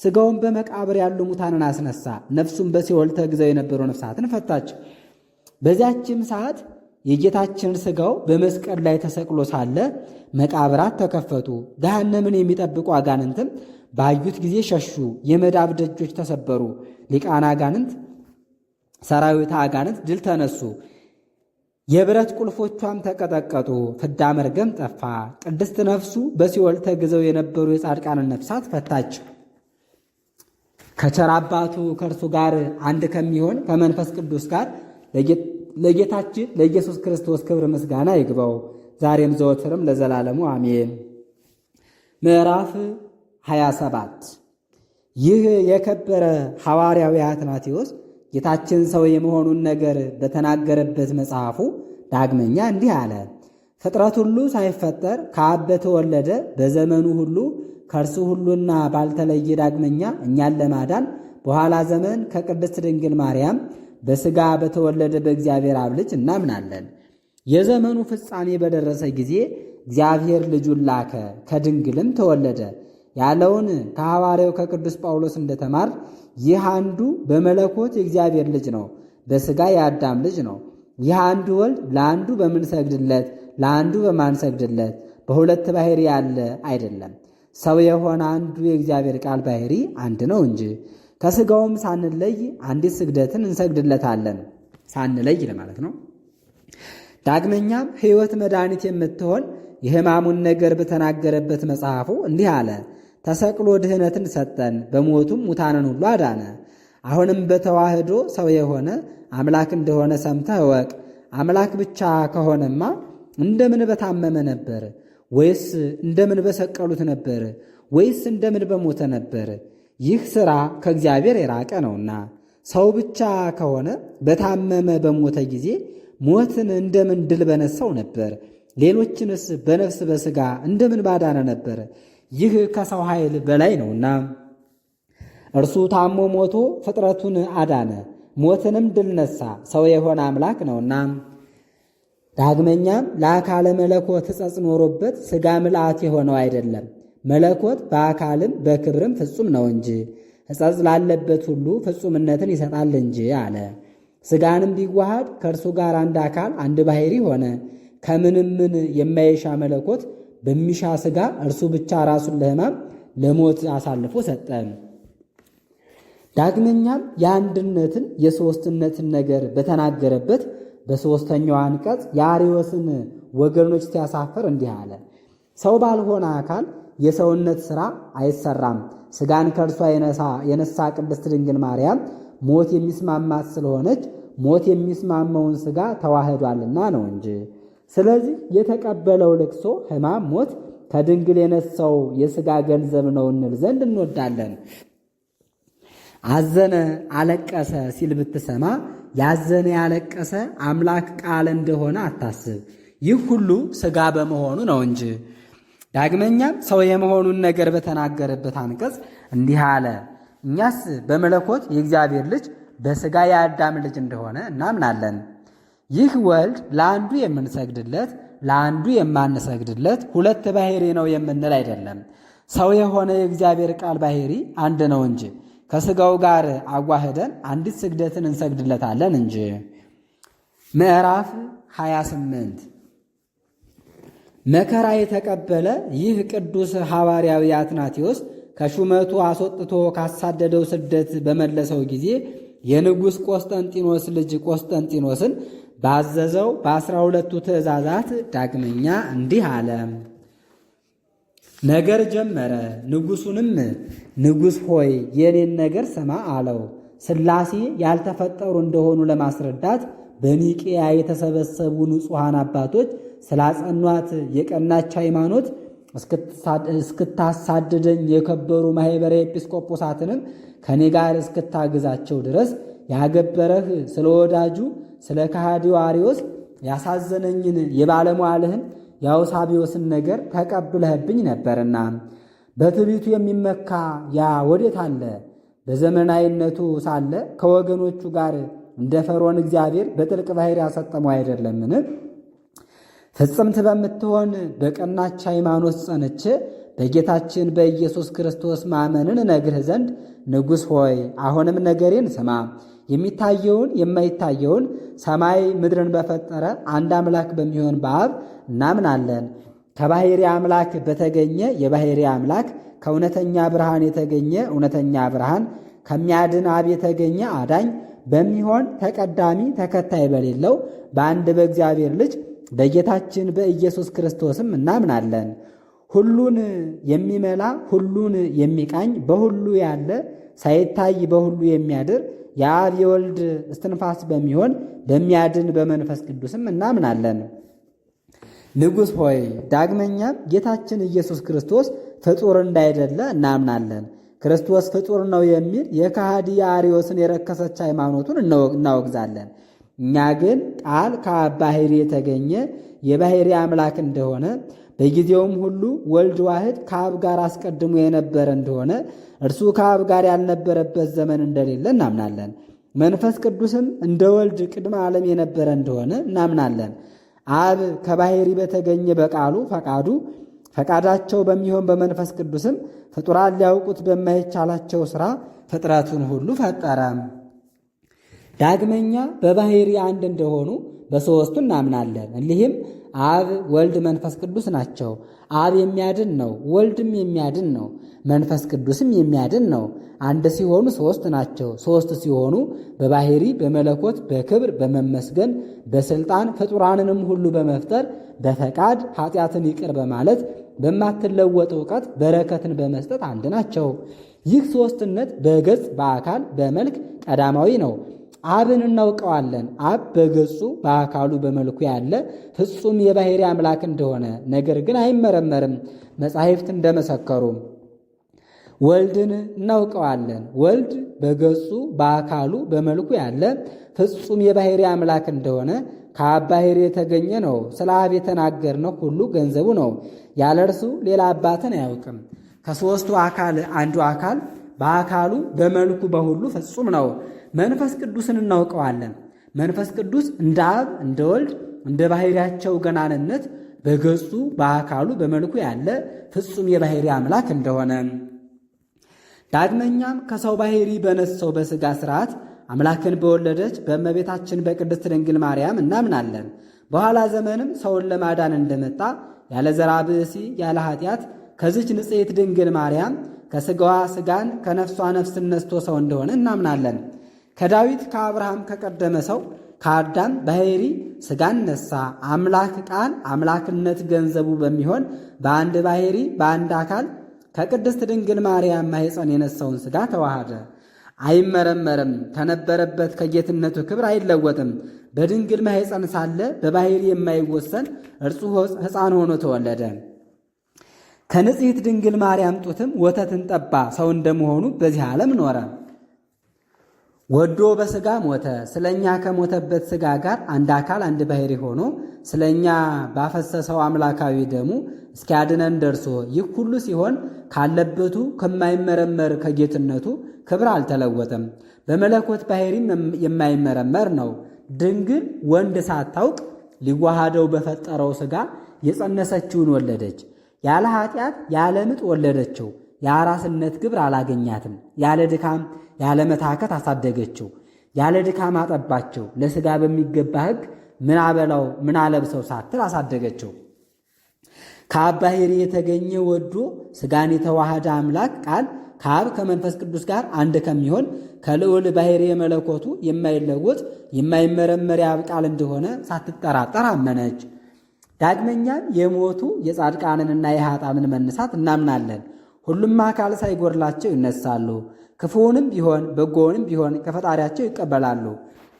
ሥጋውን በመቃብር ያሉ ሙታንን አስነሳ። ነፍሱን በሲኦል ተግዘው የነበሩ ነፍሳትን ፈታች። በዚያችም ሰዓት የጌታችን ሥጋው በመስቀል ላይ ተሰቅሎ ሳለ መቃብራት ተከፈቱ። ገሃነምን የሚጠብቁ አጋንንትም ባዩት ጊዜ ሸሹ። የመዳብ ደጆች ተሰበሩ። ሊቃነ አጋንንት ሰራዊት አጋንንት ድል ተነሱ። የብረት ቁልፎቿም ተቀጠቀጡ። ፍዳ መርገም ጠፋ። ቅድስት ነፍሱ በሲኦል ተግዘው የነበሩ የጻድቃንን ነፍሳት ፈታች። ከቸር አባቱ ከእርሱ ጋር አንድ ከሚሆን ከመንፈስ ቅዱስ ጋር ለጌታችን ለኢየሱስ ክርስቶስ ክብር ምስጋና ይግባው ዛሬም ዘወትርም ለዘላለሙ አሜን። ምዕራፍ 27 ይህ የከበረ ሐዋርያዊ አትናቴዎስ ጌታችን ሰው የመሆኑን ነገር በተናገረበት መጽሐፉ ዳግመኛ እንዲህ አለ። ፍጥረት ሁሉ ሳይፈጠር ከአብ በተወለደ በዘመኑ ሁሉ ከእርሱ ሁሉና ባልተለየ ዳግመኛ እኛን ለማዳን በኋላ ዘመን ከቅድስት ድንግል ማርያም በሥጋ በተወለደ በእግዚአብሔር አብ ልጅ እናምናለን። የዘመኑ ፍጻሜ በደረሰ ጊዜ እግዚአብሔር ልጁን ላከ፣ ከድንግልም ተወለደ ያለውን ከሐዋርያው ከቅዱስ ጳውሎስ እንደተማር ይህ አንዱ በመለኮት የእግዚአብሔር ልጅ ነው፣ በሥጋ የአዳም ልጅ ነው። ይህ አንዱ ወልድ ለአንዱ በምንሰግድለት ለአንዱ በማንሰግድለት በሁለት ባሕሪ ያለ አይደለም። ሰው የሆነ አንዱ የእግዚአብሔር ቃል ባሕሪ አንድ ነው እንጂ ከሥጋውም ሳንለይ አንዲት ስግደትን እንሰግድለታለን። ሳንለይ ለማለት ነው። ዳግመኛም ሕይወት መድኃኒት የምትሆን የሕማሙን ነገር በተናገረበት መጽሐፉ እንዲህ አለ። ተሰቅሎ ድኅነትን ሰጠን፣ በሞቱም ሙታንን ሁሉ አዳነ። አሁንም በተዋህዶ ሰው የሆነ አምላክ እንደሆነ ሰምተህ እወቅ። አምላክ ብቻ ከሆነማ እንደምን በታመመ ነበር? ወይስ እንደምን በሰቀሉት ነበር? ወይስ እንደምን በሞተ ነበር? ይህ ሥራ ከእግዚአብሔር የራቀ ነውና። ሰው ብቻ ከሆነ በታመመ በሞተ ጊዜ ሞትን እንደምን ድል በነሳው ነበር? ሌሎችንስ በነፍስ በሥጋ እንደምን ባዳነ ነበር? ይህ ከሰው ኃይል በላይ ነውና። እርሱ ታሞ ሞቶ ፍጥረቱን አዳነ፣ ሞትንም ድል ነሳ። ሰው የሆነ አምላክ ነውና። ዳግመኛም ለአካለ መለኮት ሕጸጽ ኖሮበት ሥጋ ምልአት የሆነው አይደለም። መለኮት በአካልም በክብርም ፍጹም ነው እንጂ ሕጸጽ ላለበት ሁሉ ፍጹምነትን ይሰጣል እንጂ አለ። ሥጋንም ቢዋሃድ ከእርሱ ጋር አንድ አካል አንድ ባሕሪ ሆነ። ከምንም ምን የማይሻ መለኮት በሚሻ ሥጋ እርሱ ብቻ ራሱን ለሕማም ለሞት አሳልፎ ሰጠን። ዳግመኛም የአንድነትን የሦስትነትን ነገር በተናገረበት በሦስተኛው አንቀጽ የአርዮስን ወገኖች ሲያሳፍር እንዲህ አለ። ሰው ባልሆነ አካል የሰውነት ሥራ አይሰራም። ሥጋን ከእርሷ የነሳ ቅድስት ድንግል ማርያም ሞት የሚስማማት ስለሆነች ሞት የሚስማማውን ሥጋ ተዋህዷልና ነው እንጂ። ስለዚህ የተቀበለው ልቅሶ ሕማም፣ ሞት ከድንግል የነሳው የሥጋ ገንዘብ ነው እንል ዘንድ እንወዳለን። አዘነ አለቀሰ ሲል ብትሰማ ያዘነ ያለቀሰ አምላክ ቃል እንደሆነ አታስብ። ይህ ሁሉ ሥጋ በመሆኑ ነው እንጂ። ዳግመኛም ሰው የመሆኑን ነገር በተናገረበት አንቀጽ እንዲህ አለ። እኛስ በመለኮት የእግዚአብሔር ልጅ በሥጋ የአዳም ልጅ እንደሆነ እናምናለን። ይህ ወልድ ለአንዱ የምንሰግድለት ለአንዱ የማንሰግድለት ሁለት ባሕሪ ነው የምንል አይደለም። ሰው የሆነ የእግዚአብሔር ቃል ባሕሪ አንድ ነው እንጂ ከሥጋው ጋር አዋህደን አንዲት ስግደትን እንሰግድለታለን እንጂ። ምዕራፍ 28 መከራ የተቀበለ ይህ ቅዱስ ሐዋርያዊ አትናቴዎስ ከሹመቱ አስወጥቶ ካሳደደው ስደት በመለሰው ጊዜ የንጉሥ ቆስጠንጢኖስ ልጅ ቆስጠንጢኖስን ባዘዘው በ12ቱ ትእዛዛት ዳግመኛ እንዲህ አለ። ነገር ጀመረ። ንጉሡንም ንጉሥ ሆይ የኔን ነገር ስማ አለው። ሥላሴ ያልተፈጠሩ እንደሆኑ ለማስረዳት በኒቄያ የተሰበሰቡ ንጹሐን አባቶች ስላጸኗት የቀናች ሃይማኖት እስክታሳድደኝ የከበሩ ማኅበረ ኤጲስቆጶሳትንም ከኔ ጋር እስክታግዛቸው ድረስ ያገበረህ ስለ ወዳጁ ስለ ከሃዲው አርዮስ ያሳዘነኝን የባለሟልህን የአውሳቢዮስን ነገር ተቀብለህብኝ ነበርና በትዕቢቱ የሚመካ ያ ወዴት አለ? በዘመናዊነቱ ሳለ ከወገኖቹ ጋር እንደ ፈርዖን እግዚአብሔር በጥልቅ ባሕር ያሰጠመው አይደለምን? ፍጽምት በምትሆን በቀናች ሃይማኖት ጸንቼ በጌታችን በኢየሱስ ክርስቶስ ማመንን እነግርህ ዘንድ ንጉሥ ሆይ አሁንም ነገሬን ስማ። የሚታየውን የማይታየውን ሰማይ ምድርን በፈጠረ አንድ አምላክ በሚሆን በአብ እናምናለን። ከባሕርይ አምላክ በተገኘ የባሕርይ አምላክ፣ ከእውነተኛ ብርሃን የተገኘ እውነተኛ ብርሃን፣ ከሚያድን አብ የተገኘ አዳኝ በሚሆን ተቀዳሚ ተከታይ በሌለው በአንድ በእግዚአብሔር ልጅ በጌታችን በኢየሱስ ክርስቶስም እናምናለን። ሁሉን የሚመላ ሁሉን የሚቃኝ በሁሉ ያለ ሳይታይ በሁሉ የሚያድር የአብ የወልድ እስትንፋስ በሚሆን በሚያድን በመንፈስ ቅዱስም እናምናለን። ንጉሥ ሆይ ዳግመኛም ጌታችን ኢየሱስ ክርስቶስ ፍጡር እንዳይደለ እናምናለን። ክርስቶስ ፍጡር ነው የሚል የከሃዲ የአርዮስን የረከሰች ሃይማኖቱን እናወግዛለን። እኛ ግን ቃል ከአብ ባሕርይ የተገኘ የባሕርይ አምላክ እንደሆነ በጊዜውም ሁሉ ወልድ ዋሕድ ከአብ ጋር አስቀድሞ የነበረ እንደሆነ እርሱ ከአብ ጋር ያልነበረበት ዘመን እንደሌለ እናምናለን። መንፈስ ቅዱስም እንደ ወልድ ቅድመ ዓለም የነበረ እንደሆነ እናምናለን። አብ ከባሕርይ በተገኘ በቃሉ ፈቃዳቸው በሚሆን በመንፈስ ቅዱስም ፍጡራን ሊያውቁት በማይቻላቸው ሥራ ፍጥረቱን ሁሉ ፈጠረ። ዳግመኛ በባሕርይ አንድ እንደሆኑ በሦስቱ እናምናለን። እሊህም አብ፣ ወልድ፣ መንፈስ ቅዱስ ናቸው። አብ የሚያድን ነው፣ ወልድም የሚያድን ነው፣ መንፈስ ቅዱስም የሚያድን ነው። አንድ ሲሆኑ ሦስት ናቸው። ሦስት ሲሆኑ በባሕርይ በመለኮት በክብር በመመስገን በሥልጣን ፍጡራንንም ሁሉ በመፍጠር በፈቃድ ኃጢአትን ይቅር በማለት በማትለወጥ ዕውቀት በረከትን በመስጠት አንድ ናቸው። ይህ ሦስትነት በገጽ በአካል በመልክ ቀዳማዊ ነው። አብን እናውቀዋለን። አብ በገጹ በአካሉ በመልኩ ያለ ፍጹም የባሕርይ አምላክ እንደሆነ ነገር ግን አይመረመርም፣ መጻሕፍት እንደመሰከሩ። ወልድን እናውቀዋለን። ወልድ በገጹ በአካሉ በመልኩ ያለ ፍጹም የባሕርይ አምላክ እንደሆነ ከአብ ባሕርይ የተገኘ ነው። ስለ አብ የተናገርነው ሁሉ ገንዘቡ ነው። ያለ እርሱ ሌላ አባትን አያውቅም። ከሦስቱ አካል አንዱ አካል በአካሉ በመልኩ በሁሉ ፍጹም ነው። መንፈስ ቅዱስን እናውቀዋለን። መንፈስ ቅዱስ እንደ አብ እንደ ወልድ እንደ ባሕርያቸው ገናንነት በገጹ በአካሉ በመልኩ ያለ ፍጹም የባሕርይ አምላክ እንደሆነ ዳግመኛም ከሰው ባሕርይ በነሳው በሥጋ ሥርዓት አምላክን በወለደች በእመቤታችን በቅድስት ድንግል ማርያም እናምናለን። በኋላ ዘመንም ሰውን ለማዳን እንደመጣ ያለ ዘራ ብእሲ ያለ ኃጢአት ከዚች ንጽሕት ድንግል ማርያም ከሥጋዋ ሥጋን ከነፍሷ ነፍስን ነስቶ ሰው እንደሆነ እናምናለን። ከዳዊት ከአብርሃም ከቀደመ ሰው ከአዳም ባሕርይ ሥጋን ነሳ። አምላክ ቃል አምላክነት ገንዘቡ በሚሆን በአንድ ባሕርይ በአንድ አካል ከቅድስት ድንግል ማርያም ማኅፀን የነሳውን ሥጋ ተዋሃደ። አይመረመርም፣ ከነበረበት ከጌትነቱ ክብር አይለወጥም። በድንግል ማኅፀን ሳለ በባሕርይ የማይወሰን እርሱ ሕፃን ሆኖ ተወለደ። ከንጽሕት ድንግል ማርያም ጡትም ወተትን ጠባ። ሰው እንደመሆኑ በዚህ ዓለም ኖረ። ወዶ በሥጋ ሞተ። ስለ እኛ ከሞተበት ሥጋ ጋር አንድ አካል አንድ ባሕርይ ሆኖ ስለ እኛ ባፈሰሰው አምላካዊ ደሙ እስኪያድነን ደርሶ ይህ ሁሉ ሲሆን ካለበቱ ከማይመረመር ከጌትነቱ ክብር አልተለወጠም። በመለኮት ባሕርይም የማይመረመር ነው። ድንግል ወንድ ሳታውቅ ሊዋሃደው በፈጠረው ሥጋ የጸነሰችውን ወለደች። ያለ ኃጢአት ያለ ምጥ ወለደችው። የአራስነት ግብር አላገኛትም። ያለ ድካም ያለ መታከት አሳደገችው። ያለ ድካም አጠባቸው። ለሥጋ በሚገባ ሕግ ምን አበላው ምን አለብሰው ሳትል አሳደገችው። ከአብ ባሕርይ የተገኘ ወዶ ሥጋን የተዋሃደ አምላክ ቃል ከአብ ከመንፈስ ቅዱስ ጋር አንድ ከሚሆን ከልዑል ባሕርይ መለኮቱ የማይለወጥ የማይመረመር የአብ ቃል እንደሆነ ሳትጠራጠር አመነች። ዳግመኛም የሞቱ የጻድቃንንና የኃጥአንን መነሳት እናምናለን። ሁሉም አካል ሳይጎድላቸው ይነሳሉ። ክፉውንም ቢሆን በጎውንም ቢሆን ከፈጣሪያቸው ይቀበላሉ።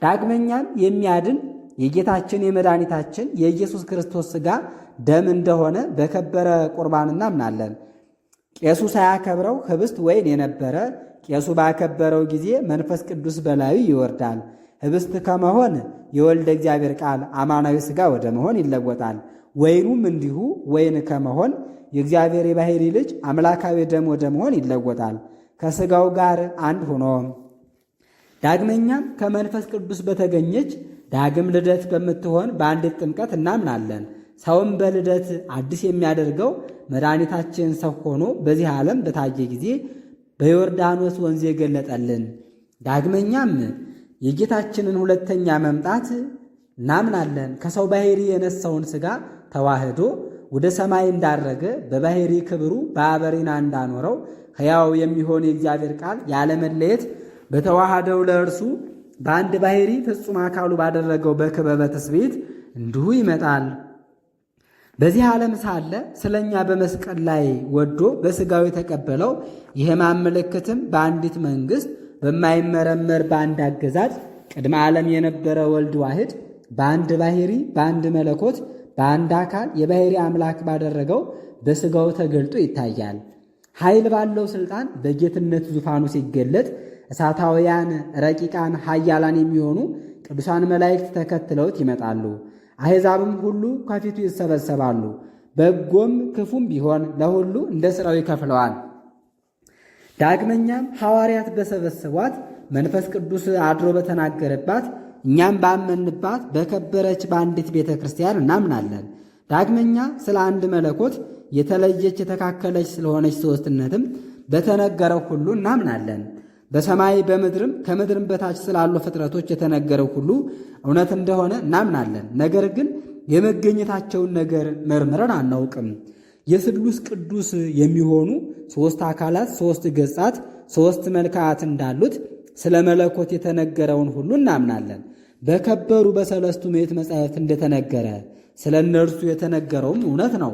ዳግመኛም የሚያድን የጌታችን የመድኃኒታችን የኢየሱስ ክርስቶስ ሥጋ ደም እንደሆነ በከበረ ቁርባን እናምናለን። ቄሱ ሳያከብረው ኅብስት ወይን የነበረ ቄሱ ባከበረው ጊዜ መንፈስ ቅዱስ በላዩ ይወርዳል። ኅብስት ከመሆን የወልደ እግዚአብሔር ቃል አማናዊ ሥጋ ወደ መሆን ይለወጣል። ወይኑም እንዲሁ ወይን ከመሆን የእግዚአብሔር የባሕርይ ልጅ አምላካዊ ደም ወደ መሆን ይለወጣል ከሥጋው ጋር አንድ ሆኖ። ዳግመኛም ከመንፈስ ቅዱስ በተገኘች ዳግም ልደት በምትሆን በአንዲት ጥምቀት እናምናለን። ሰውም በልደት አዲስ የሚያደርገው መድኃኒታችን ሰው ሆኖ በዚህ ዓለም በታየ ጊዜ በዮርዳኖስ ወንዝ የገለጠልን። ዳግመኛም የጌታችንን ሁለተኛ መምጣት እናምናለን። ከሰው ባሕርይ የነሳውን ሥጋ ተዋህዶ ወደ ሰማይ እንዳረገ በባሕርይ ክብሩ በአበሪና እንዳኖረው ሕያው የሚሆን የእግዚአብሔር ቃል ያለመለየት በተዋሃደው ለእርሱ በአንድ ባሕርይ ፍጹም አካሉ ባደረገው በክበበ ትስብእት እንዲሁ ይመጣል። በዚህ ዓለም ሳለ ስለ እኛ በመስቀል ላይ ወዶ በሥጋው የተቀበለው የሕማም ምልክትም በአንዲት መንግሥት በማይመረመር በአንድ አገዛዝ ቅድመ ዓለም የነበረ ወልድ ዋሕድ በአንድ ባሕርይ በአንድ መለኮት በአንድ አካል የባሕርይ አምላክ ባደረገው በሥጋው ተገልጦ ይታያል። ኃይል ባለው ሥልጣን በጌትነት ዙፋኑ ሲገለጥ እሳታውያን ረቂቃን ኃያላን የሚሆኑ ቅዱሳን መላእክት ተከትለውት ይመጣሉ። አሕዛብም ሁሉ ከፊቱ ይሰበሰባሉ። በጎም ክፉም ቢሆን ለሁሉ እንደ ሥራው ይከፍለዋል። ዳግመኛም ሐዋርያት በሰበሰቧት መንፈስ ቅዱስ አድሮ በተናገረባት እኛም ባመንባት በከበረች በአንዲት ቤተ ክርስቲያን እናምናለን። ዳግመኛ ስለ አንድ መለኮት የተለየች የተካከለች ስለሆነች ሦስትነትም በተነገረው ሁሉ እናምናለን። በሰማይ በምድርም ከምድርም በታች ስላሉ ፍጥረቶች የተነገረው ሁሉ እውነት እንደሆነ እናምናለን። ነገር ግን የመገኘታቸውን ነገር መርምረን አናውቅም። የስሉስ ቅዱስ የሚሆኑ ሦስት አካላት ሦስት ገጻት ሦስት መልክዓት እንዳሉት ስለ መለኮት የተነገረውን ሁሉ እናምናለን። በከበሩ በሰለስቱ ምዕት መጻሕፍት እንደተነገረ ስለ እነርሱ የተነገረውም እውነት ነው።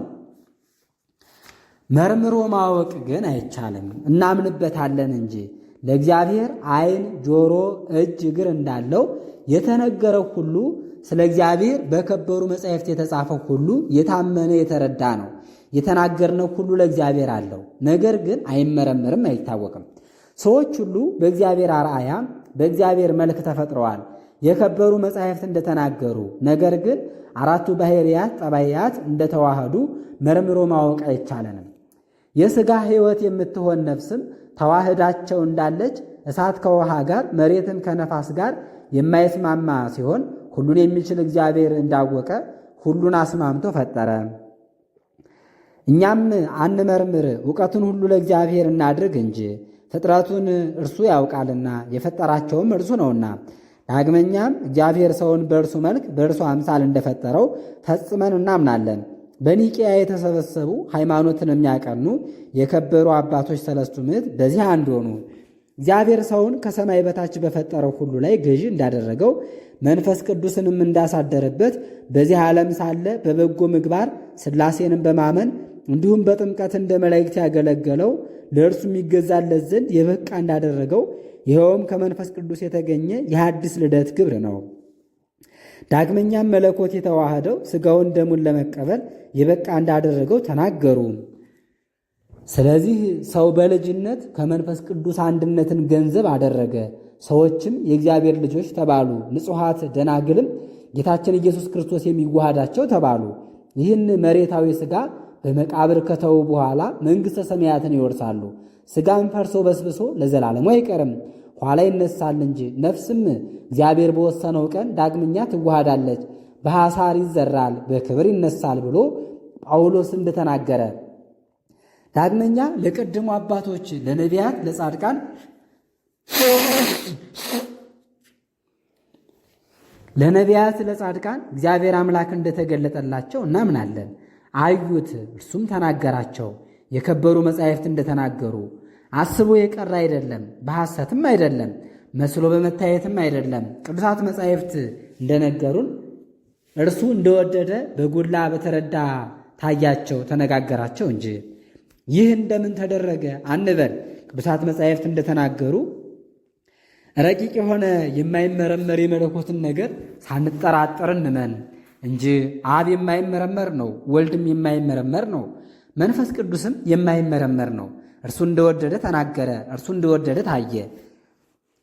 መርምሮ ማወቅ ግን አይቻልም፣ እናምንበታለን እንጂ። ለእግዚአብሔር ዓይን፣ ጆሮ፣ እጅ፣ እግር እንዳለው የተነገረው ሁሉ ስለ እግዚአብሔር በከበሩ መጻሕፍት የተጻፈው ሁሉ የታመነ የተረዳ ነው። የተናገርነው ሁሉ ለእግዚአብሔር አለው፣ ነገር ግን አይመረመርም፣ አይታወቅም። ሰዎች ሁሉ በእግዚአብሔር አርአያ በእግዚአብሔር መልክ ተፈጥረዋል የከበሩ መጻሕፍት እንደተናገሩ፣ ነገር ግን አራቱ ባሕርያት ጠባያት እንደተዋህዱ መርምሮ ማወቅ አይቻለንም። የሥጋ ሕይወት የምትሆን ነፍስም ተዋህዳቸው እንዳለች እሳት ከውሃ ጋር መሬትን ከነፋስ ጋር የማይስማማ ሲሆን ሁሉን የሚችል እግዚአብሔር እንዳወቀ ሁሉን አስማምቶ ፈጠረ። እኛም አንመርምር፣ ዕውቀቱን ሁሉ ለእግዚአብሔር እናድርግ እንጂ ፍጥረቱን እርሱ ያውቃልና የፈጠራቸውም እርሱ ነውና። ዳግመኛም እግዚአብሔር ሰውን በእርሱ መልክ በእርሱ አምሳል እንደፈጠረው ፈጽመን እናምናለን። በኒቅያ የተሰበሰቡ ሃይማኖትን የሚያቀኑ የከበሩ አባቶች ሰለስቱ ምዕት በዚህ አንድ ሆኑ። እግዚአብሔር ሰውን ከሰማይ በታች በፈጠረው ሁሉ ላይ ገዢ እንዳደረገው መንፈስ ቅዱስንም እንዳሳደረበት በዚህ ዓለም ሳለ በበጎ ምግባር ሥላሴንም በማመን እንዲሁም በጥምቀት እንደ መላእክት ያገለገለው ለእርሱ የሚገዛለት ዘንድ የበቃ እንዳደረገው ይኸውም ከመንፈስ ቅዱስ የተገኘ የሐዲስ ልደት ግብር ነው። ዳግመኛም መለኮት የተዋህደው ሥጋውን ደሙን ለመቀበል የበቃ እንዳደረገው ተናገሩ። ስለዚህ ሰው በልጅነት ከመንፈስ ቅዱስ አንድነትን ገንዘብ አደረገ። ሰዎችም የእግዚአብሔር ልጆች ተባሉ። ንጹሐት ደናግልም ጌታችን ኢየሱስ ክርስቶስ የሚዋሃዳቸው ተባሉ። ይህን መሬታዊ ሥጋ በመቃብር ከተው በኋላ መንግሥተ ሰማያትን ይወርሳሉ። ሥጋም ፈርሶ በስብሶ ለዘላለሙ አይቀርም፣ ኋላ ይነሳል እንጂ። ነፍስም እግዚአብሔር በወሰነው ቀን ዳግመኛ ትዋሃዳለች፣ በሐሳር ይዘራል፣ በክብር ይነሳል ብሎ ጳውሎስ እንደተናገረ ዳግመኛ ለቀደሙ አባቶች ለነቢያት፣ ለጻድቃን እግዚአብሔር አምላክ እንደተገለጠላቸው እናምናለን። አዩት፣ እርሱም ተናገራቸው። የከበሩ መጻሕፍት እንደተናገሩ አስቦ የቀረ አይደለም፣ በሐሰትም አይደለም፣ መስሎ በመታየትም አይደለም። ቅዱሳት መጻሕፍት እንደነገሩን እርሱ እንደወደደ በጎላ በተረዳ ታያቸው፣ ተነጋገራቸው እንጂ። ይህ እንደምን ተደረገ አንበል። ቅዱሳት መጻሕፍት እንደተናገሩ ረቂቅ የሆነ የማይመረመር የመለኮትን ነገር ሳንጠራጠር እንመን እንጂ አብ የማይመረመር ነው፣ ወልድም የማይመረመር ነው፣ መንፈስ ቅዱስም የማይመረመር ነው። እርሱ እንደወደደ ተናገረ፣ እርሱ እንደወደደ ታየ።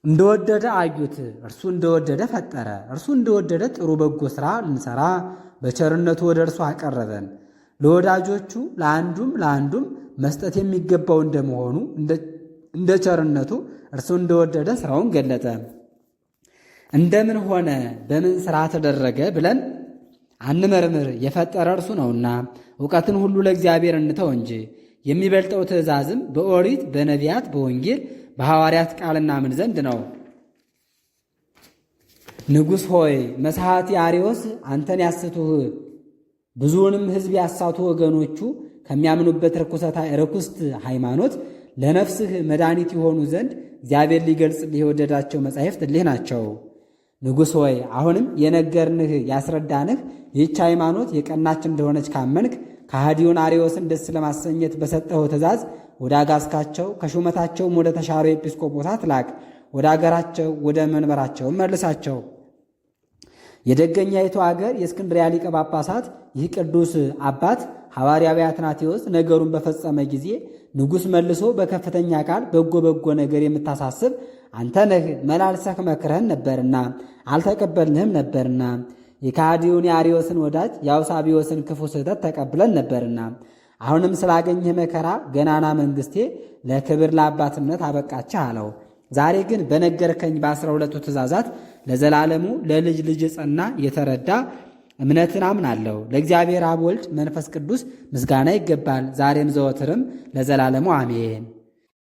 እንደወደደ አዩት፣ እርሱ እንደወደደ ፈጠረ። እርሱ እንደወደደ ጥሩ በጎ ሥራ ልንሠራ በቸርነቱ ወደ እርሱ አቀረበን። ለወዳጆቹ ለአንዱም መስጠት የሚገባው እንደመሆኑ እንደ ቸርነቱ እርሱ እንደወደደ ሥራውን ገለጠ። እንደምን ሆነ በምን ሥራ ተደረገ ብለን አንመርምር፣ የፈጠረ እርሱ ነውና። እውቀትን ሁሉ ለእግዚአብሔር እንተው እንጂ። የሚበልጠው ትእዛዝም በኦሪት በነቢያት በወንጌል በሐዋርያት ቃልና ምን ዘንድ ነው። ንጉሥ ሆይ መሥዋዕት አርዮስ አንተን ያስቱህ ብዙውንም ሕዝብ ያሳቱ ወገኖቹ ከሚያምኑበት ርኩስት ሃይማኖት ለነፍስህ መድኃኒት የሆኑ ዘንድ እግዚአብሔር ሊገልጽልህ የወደዳቸው መጻሕፍት እሊህ ናቸው። ንጉሥ ሆይ አሁንም የነገርንህ ያስረዳንህ ይህች ሃይማኖት የቀናች እንደሆነች ካመንክ ከሃዲውን አርዮስን ደስ ለማሰኘት በሰጠኸው ትእዛዝ ወደ አጋዝካቸው፣ ከሹመታቸውም ወደ ተሻሩ ኤጲስቆጶሳት ላክ። ወደ አገራቸው ወደ መንበራቸውም መልሳቸው። የደገኛይቱ አገር የእስክንድርያ ሊቀ ጳጳሳት ይህ ቅዱስ አባት ሐዋርያዊ አትናቴዎስ ነገሩን በፈጸመ ጊዜ ንጉሥ መልሶ በከፍተኛ ቃል በጎ ነገር የምታሳስብ አንተ ነህ፣ መላልሰህ መክረህን ነበርና አልተቀበልንህም ነበርና የካዲውን የአርዮስን ወዳጅ የአውሳቢዎስን ክፉ ስህተት ተቀብለን ነበርና አሁንም ስላገኘህ መከራ ገናና መንግሥቴ ለክብር ለአባትነት አበቃችህ አለው። ዛሬ ግን በነገርከኝ በ12ቱ ትእዛዛት ለዘላለሙ ለልጅ ልጅ ጸና የተረዳ እምነትን አምናለሁ። ለእግዚአብሔር አብ ወልድ መንፈስ ቅዱስ ምስጋና ይገባል፣ ዛሬም ዘወትርም ለዘላለሙ አሜን።